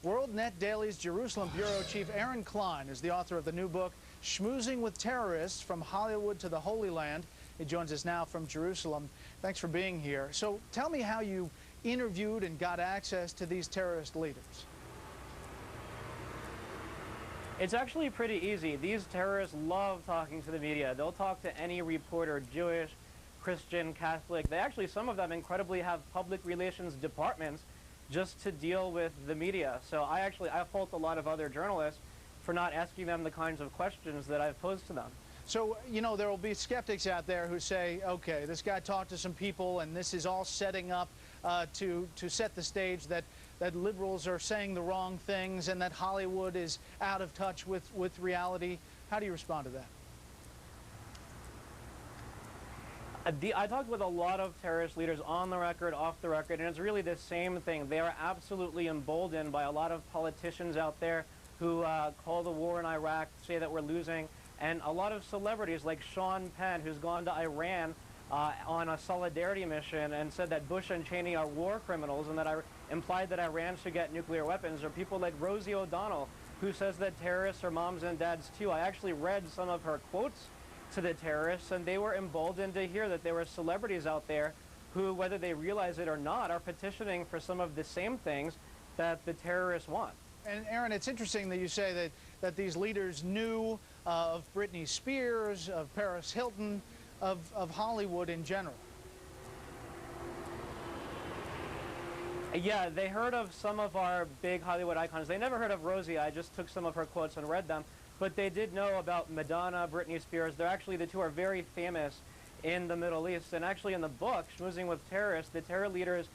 World Net Daily's Jerusalem Bureau Chief Aaron Klein is the author of the new book, Schmoozing with Terrorists, From Hollywood to the Holy Land. He joins us now from Jerusalem. Thanks for being here. So tell me how you interviewed and got access to these terrorist leaders. It's actually pretty easy. These terrorists love talking to the media. They'll talk to any reporter, Jewish, Christian, Catholic. Some of them incredibly have public relations departments just to deal with the media. So I fault a lot of other journalists for not asking them the kinds of questions that I've posed to them. So, you know, there will be skeptics out there who say, okay, this guy talked to some people and this is all setting up to set the stage that liberals are saying the wrong things and that Hollywood is out of touch with reality. How do you respond to that? I talked with a lot of terrorist leaders on the record, off the record, and it's really the same thing. They are absolutely emboldened by a lot of politicians out there who call the war in Iraq, say that we're losing, and a lot of celebrities like Sean Penn, who's gone to Iran on a solidarity mission and said that Bush and Cheney are war criminals and that implied that Iran should get nuclear weapons, or people like Rosie O'Donnell, who says that terrorists are moms and dads too. I actually read some of her quotes to the terrorists, and they were emboldened to hear that there were celebrities out there who, whether they realize it or not, are petitioning for some of the same things that the terrorists want. And Aaron, it's interesting that you say that these leaders knew of Britney Spears, of Paris Hilton, of Hollywood in general. Yeah, they heard of some of our big Hollywood icons. They never heard of Rosie. I just took some of her quotes and read them. But they did know about Madonna, Britney Spears. The two are very famous in the Middle East. And actually in the book, Schmoozing with Terrorists, the terror leaders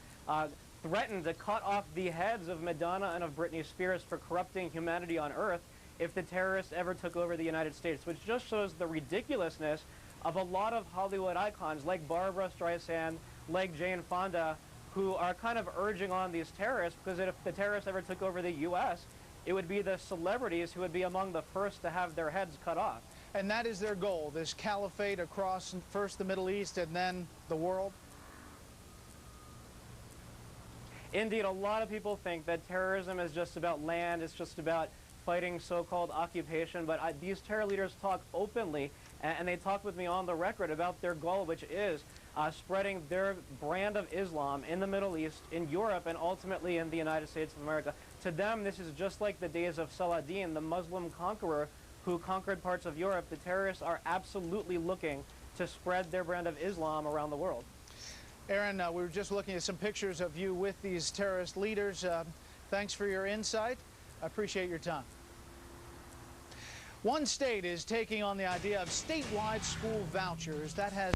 threatened to cut off the heads of Madonna and of Britney Spears for corrupting humanity on Earth if the terrorists ever took over the United States, which just shows the ridiculousness of a lot of Hollywood icons like Barbra Streisand, like Jane Fonda, who are kind of urging on these terrorists, because if the terrorists ever took over the U.S., it would be the celebrities who would be among the first to have their heads cut off. And that is their goal, this caliphate across first the Middle East and then the world? Indeed, a lot of people think that terrorism is just about land, it's just about fighting so-called occupation, but these terror leaders talk openly, and they talk with me on the record about their goal, which is spreading their brand of Islam in the Middle East, in Europe, and ultimately in the United States of America. To them, this is just like the days of Saladin, the Muslim conqueror who conquered parts of Europe. The terrorists are absolutely looking to spread their brand of Islam around the world. Aaron, we were just looking at some pictures of you with these terrorist leaders. Thanks for your insight. I appreciate your time. One state is taking on the idea of statewide school vouchers. That has